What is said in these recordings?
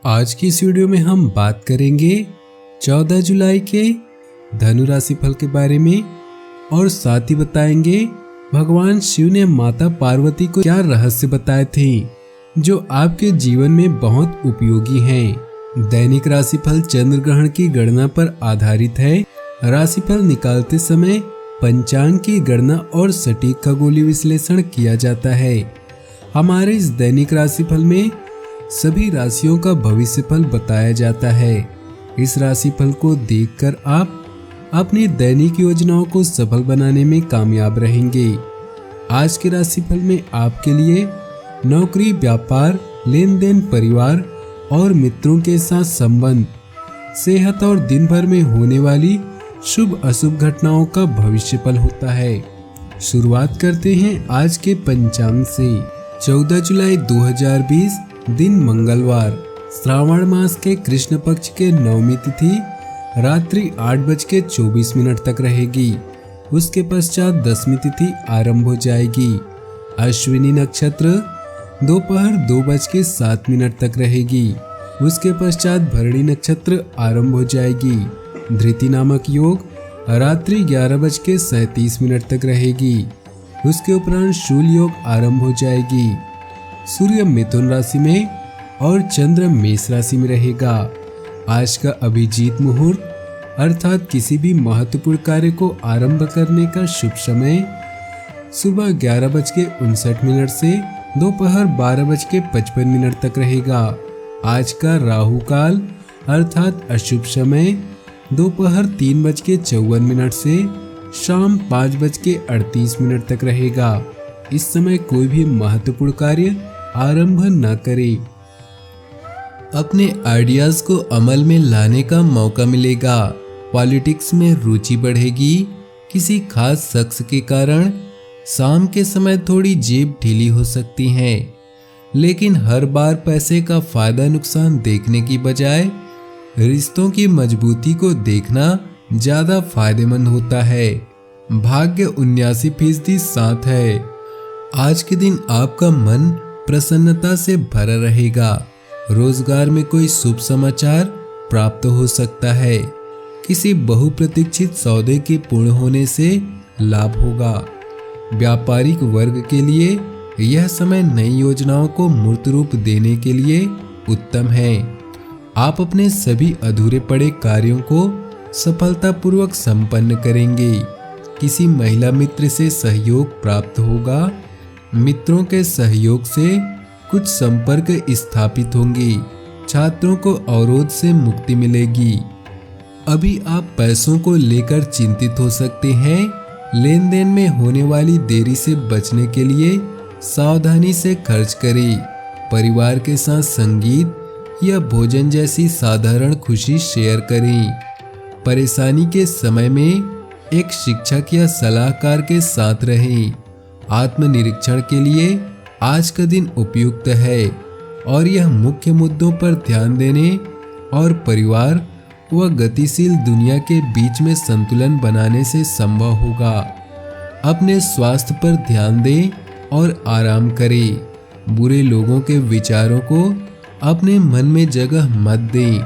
आज की इस वीडियो में हम बात करेंगे 14 जुलाई के धनु राशि फल के बारे में और साथ ही बताएंगे भगवान शिव ने माता पार्वती को क्या रहस्य बताए थे जो आपके जीवन में बहुत उपयोगी हैं। दैनिक राशिफल चंद्र ग्रहण की गणना पर आधारित है। राशिफल निकालते समय पंचांग की गणना और सटीक खगोलीय विश्लेषण किया जाता है। हमारे इस दैनिक राशिफल में सभी राशियों का भविष्यफल बताया जाता है। इस राशिफल को देखकर आप अपनी दैनिक योजनाओं को सफल बनाने में कामयाब रहेंगे। आज के राशिफल में आपके लिए नौकरी, व्यापार, लेन देन, परिवार और मित्रों के साथ संबंध, सेहत और दिन भर में होने वाली शुभ अशुभ घटनाओं का भविष्यफल होता है। शुरुआत करते हैं आज के पंचांग से। 14 जुलाई 2020 दिन मंगलवार, श्रावण मास के कृष्ण पक्ष के नवमी तिथि रात्रि 8:24 तक रहेगी। उसके पश्चात दसवीं तिथि आरंभ हो जाएगी। अश्विनी नक्षत्र दोपहर 2:07 तक रहेगी। उसके पश्चात भरणी नक्षत्र आरंभ हो जाएगी। धृति नामक योग रात्रि 11:37 तक रहेगी। उसके उपरांत शूल योग आरंभ हो जाएगी। सूर्य मिथुन राशि में और चंद्र मेष राशि में रहेगा। आज का अभिजीत मुहूर्त अर्थात किसी भी महत्वपूर्ण कार्य को आरंभ करने का शुभ समय सुबह 11:59 से दोपहर 12:55 तक रहेगा। आज का राहु काल अर्थात अशुभ समय दोपहर 3:54 से शाम 5:38 तक रहेगा। इस समय कोई भी महत्वपूर्ण कार्य आरंभ न करें। अपने आइडियाज को अमल में लाने का मौका मिलेगा। पॉलिटिक्स में रुचि बढ़ेगी। किसी खास शख्स के कारण शाम के समय थोड़ी जेब ढीली हो सकती है, लेकिन हर बार पैसे का फायदा नुकसान देखने की बजाय रिश्तों की मजबूती को देखना ज्यादा फायदेमंद होता है। भाग्य 79% साथ है। आज के दिन आपका मन प्रसन्नता से भरा रहेगा। रोजगार में कोई शुभ समाचार प्राप्त हो सकता है। किसी बहुप्रतीक्षित सौदे के पूर्ण होने से लाभ होगा। व्यापारिक वर्ग के लिए यह समय नई योजनाओं को मूर्त रूप देने के लिए उत्तम है। आप अपने सभी अधूरे पड़े कार्यों को सफलतापूर्वक संपन्न करेंगे। किसी महिला मित्र से सहयोग प्राप्त होगा। मित्रों के सहयोग से कुछ संपर्क स्थापित होंगे। छात्रों को अवरोध से मुक्ति मिलेगी। अभी आप पैसों को लेकर चिंतित हो सकते हैं। लेन देन में होने वाली देरी से बचने के लिए सावधानी से खर्च करें। परिवार के साथ संगीत या भोजन जैसी साधारण खुशी शेयर करें। परेशानी के समय में एक शिक्षक या सलाहकार के साथ रहें। आत्मनिरीक्षण के लिए आज का दिन उपयुक्त है और यह मुख्य मुद्दों पर ध्यान देने और परिवार व गतिशील दुनिया के बीच में संतुलन बनाने से संभव होगा। अपने स्वास्थ्य पर ध्यान दें और आराम करें। बुरे लोगों के विचारों को अपने मन में जगह मत दें।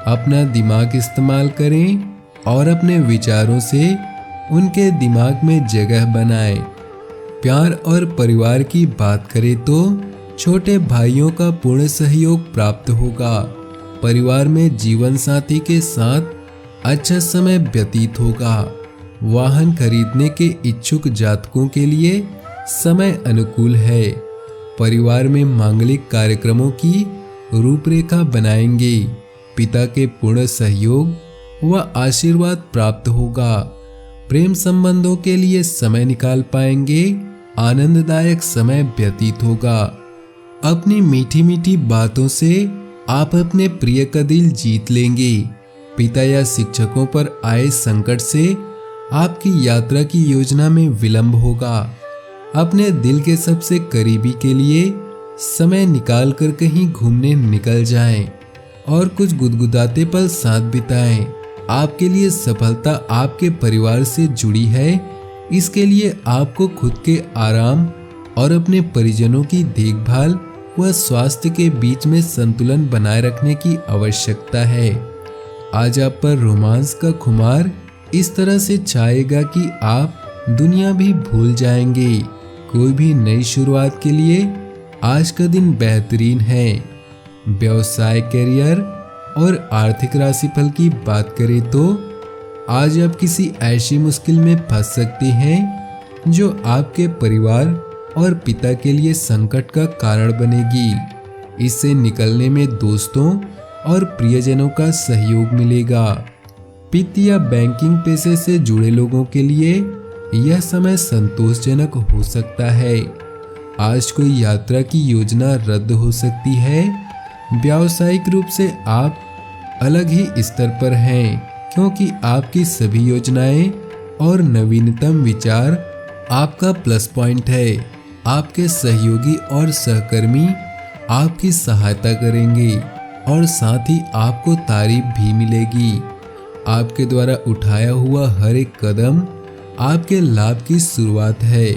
अपना दिमाग इस्तेमाल करें और अपने विचारों से उनके दिमाग में जगह बनाएं। प्यार और परिवार की बात करें तो छोटे भाइयों का पूर्ण सहयोग प्राप्त होगा। परिवार में जीवन साथी के साथ अच्छा समय व्यतीत होगा। वाहन खरीदने के इच्छुक जातकों के लिए समय अनुकूल है। परिवार में मांगलिक कार्यक्रमों की रूपरेखा बनाएंगे। पिता के पूर्ण सहयोग व आशीर्वाद प्राप्त होगा। प्रेम संबंधों के लिए समय निकाल पाएंगे। आनंददायक समय व्यतीत होगा। अपनी मीठी मीठी बातों से आप अपने प्रिय का दिल जीत लेंगे। पिता या शिक्षकों पर आए संकट से आपकी यात्रा की योजना में विलंब होगा। अपने दिल के सबसे करीबी के लिए समय निकाल कर कहीं घूमने निकल जाएं और कुछ गुदगुदाते पल साथ बिताएं। आपके लिए सफलता आपके परिवार से जुड़ी है। इसके लिए आपको खुद के आराम और अपने परिजनों की देखभाल व स्वास्थ्य के बीच में संतुलन बनाए रखने की आवश्यकता है। आज आप पर रोमांस का खुमार इस तरह से छाएगा कि आप दुनिया भी भूल जाएंगे। कोई भी नई शुरुआत के लिए आज का दिन बेहतरीन है। व्यवसाय, करियर और आर्थिक राशिफल की बात करें तो आज आप किसी ऐसी मुश्किल में फंस सकते हैं जो आपके परिवार और पिता के लिए संकट का कारण बनेगी। इससे निकलने में दोस्तों और प्रियजनों का सहयोग मिलेगा। वित्त या बैंकिंग पेशे से जुड़े लोगों के लिए यह समय संतोषजनक हो सकता है। आज कोई यात्रा की योजना रद्द हो सकती है। व्यावसायिक रूप से आप अलग ही स्तर पर हैं, क्योंकि आपकी सभी योजनाएं और नवीनतम विचार आपका प्लस पॉइंट है। आपके सहयोगी और सहकर्मी आपकी सहायता करेंगे और साथ ही आपको तारीफ भी मिलेगी। आपके द्वारा उठाया हुआ हर एक कदम आपके लाभ की शुरुआत है।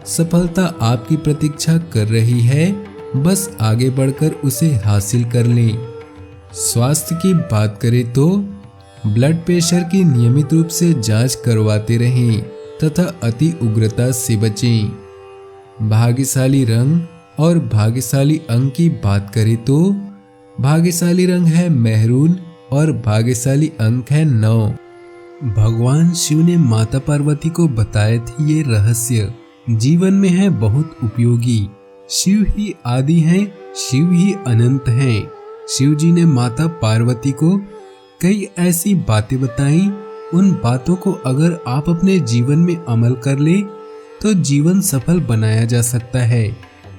सफलता आपकी प्रतीक्षा कर रही है, बस आगे बढ़कर उसे हासिल कर लें। स्वास्थ्य की बात करें तो ब्लड प्रेशर की नियमित रूप से जांच करवाते रहें तथा अति उग्रता से बचें। भाग्यशाली रंग और भाग्यशाली अंक की बात करें तो भाग्यशाली रंग है मैरून और भाग्यशाली अंक है 9। भगवान शिव ने माता पार्वती को बताए थे ये रहस्य जीवन में है बहुत उपयोगी। शिव ही आदि हैं, शिव ही अनंत हैं। शिव जी ने माता पार्वती को कई ऐसी बातें बताई। उन बातों को अगर आप अपने जीवन में अमल कर ले तो जीवन सफल बनाया जा सकता है।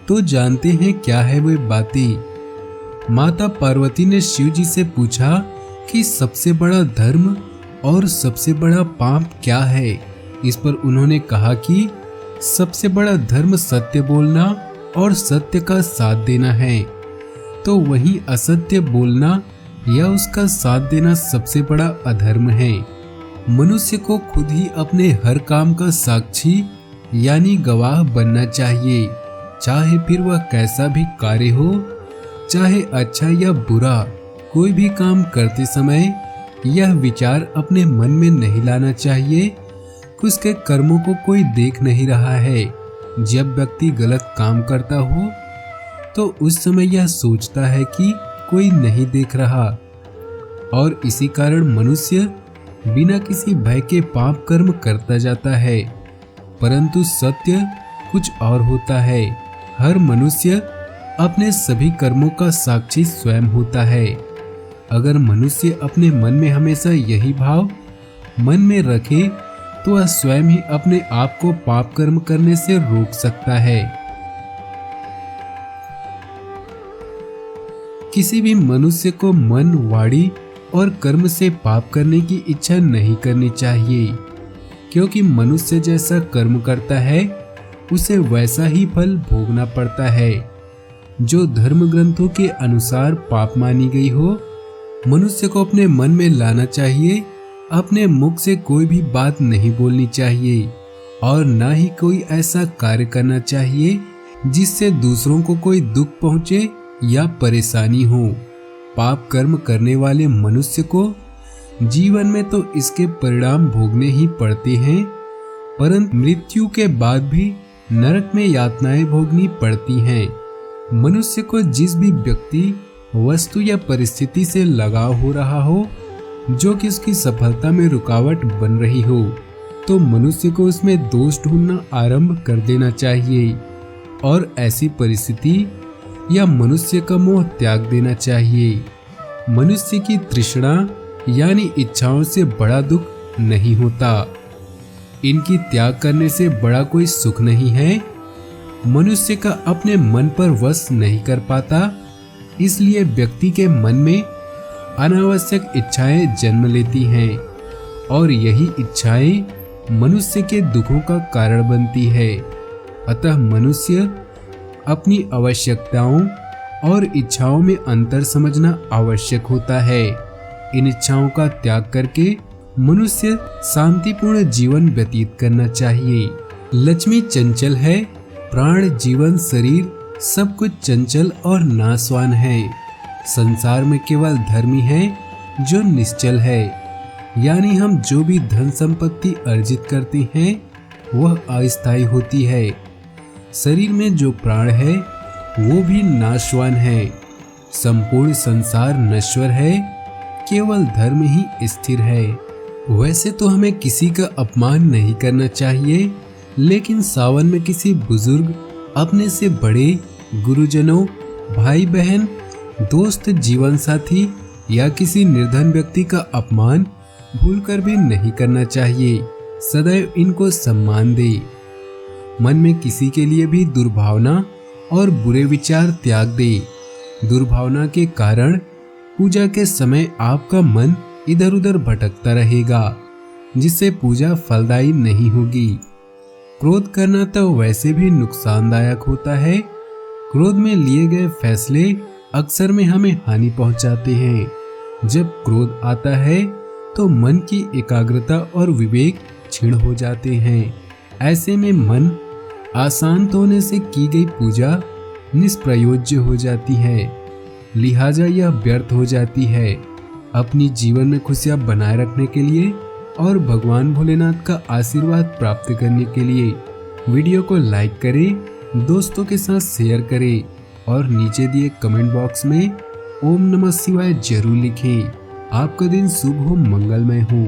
तो जानते हैं क्या है वे बातें। माता पार्वती ने शिव जी से पूछा कि सबसे बड़ा धर्म और सबसे बड़ा पाप क्या है। इस पर उन्होंने कहा कि सबसे बड़ा धर्म सत्य बोलना और सत्य का साथ देना है, तो वहीं असत्य बोलना या उसका साथ देना सबसे बड़ा अधर्म है। मनुष्य को खुद ही अपने हर काम का साक्षी यानी गवाह बनना चाहिए, चाहे फिर वह कैसा भी कार्य हो, चाहे अच्छा या बुरा। कोई भी काम करते समय यह विचार अपने मन में नहीं लाना चाहिए कि उसके कर्मों को कोई देख नहीं रहा है। जब व्यक्ति गलत काम करता हो तो उस समय यह सोचता है कि कोई नहीं देख रहा, और इसी कारण मनुष्य बिना किसी भय के पाप कर्म करता जाता है। परंतु सत्य कुछ और होता है। हर मनुष्य अपने सभी कर्मों का साक्षी स्वयं होता है। अगर मनुष्य अपने मन में हमेशा यही भाव मन में रखे तो वह स्वयं ही अपने आप को पाप कर्म करने से रोक सकता है। किसी भी मनुष्य को मन, वाणी और कर्म से पाप करने की इच्छा नहीं करनी चाहिए, क्योंकि मनुष्य जैसा कर्म करता है उसे वैसा ही फल भोगना पड़ता है। जो धर्म ग्रंथों के अनुसार पाप मानी गई हो, मनुष्य को अपने मन में लाना चाहिए। अपने मुख से कोई भी बात नहीं बोलनी चाहिए और न ही कोई ऐसा कार्य करना चाहिए जिससे दूसरों को कोई दुख पहुंचे या परेशानी हो। पाप कर्म करने वाले मनुष्य को जीवन में तो इसके परिणाम भोगने ही पड़ते हैं, परंतु मृत्यु के बाद भी नरक में यातनाएं भोगनी पड़ती हैं। मनुष्य को जिस भी व्यक्ति, वस्तु या परिस्थिति से लगाव हो रहा हो जो कि उसकी सफलता में रुकावट बन रही हो, तो मनुष्य को उसमें दोष ढूंढना आरंभ कर देना चाहिए और ऐसी परिस्थिति या मनुष्य का मोह त्याग देना चाहिए। मनुष्य की तृष्णा यानी इच्छाओं से बड़ा दुख नहीं होता। इनकी त्याग करने से बड़ा कोई सुख नहीं है। मनुष्य का अपने मन पर वश नहीं कर पाता, इसलिए व्यक्ति के मन में अनावश्यक इच्छाएं जन्म लेती हैं और यही इच्छाएं मनुष्य के दुखों का कारण बनती है। अतः मनुष्य अपनी आवश्यकताओं और इच्छाओं में अंतर समझना आवश्यक होता है। इन इच्छाओं का त्याग करके मनुष्य शांतिपूर्ण जीवन व्यतीत करना चाहिए। लक्ष्मी चंचल है, प्राण, जीवन, शरीर सब कुछ चंचल और नासवान है। संसार में केवल धर्मी है जो निश्चल है, यानी हम जो भी धन संपत्ति अर्जित करते हैं वह अस्थायी होती है। शरीर में जो प्राण है वो भी नाशवान है। संपूर्ण संसार नश्वर है, केवल धर्म ही स्थिर है। वैसे तो हमें किसी का अपमान नहीं करना चाहिए, लेकिन सावन में किसी बुजुर्ग, अपने से बड़े, गुरुजनों, भाई बहन, दोस्त, जीवन साथी या किसी निर्धन व्यक्ति का अपमान भूलकर भी नहीं करना चाहिए। सदैव इनको सम्मान दे। मन में किसी के लिए भी दुर्भावना और बुरे विचार त्याग दे। दुर्भावना के कारण पूजा के समय आपका मन इधर उधर भटकता रहेगा, जिससे पूजा फलदायी नहीं होगी। क्रोध करना तो वैसे भी नुकसानदायक होता है। क्रोध में लिए गए फैसले अक्सर में हमें हानि पहुंचाते हैं। जब क्रोध आता है तो मन की एकाग्रता और विवेक क्षीण हो जाते हैं। ऐसे में मन अशांत होने से की गई पूजा निष्प्रयोज्य हो जाती है, लिहाजा यह व्यर्थ हो जाती है। अपनी जीवन में खुशियां बनाए रखने के लिए और भगवान भोलेनाथ का आशीर्वाद प्राप्त करने के लिए वीडियो को लाइक करें, दोस्तों के साथ शेयर करें और नीचे दिए कमेंट बॉक्स में ओम नमः शिवाय जरूर लिखें। आपका दिन शुभ हो, मंगलमय हो।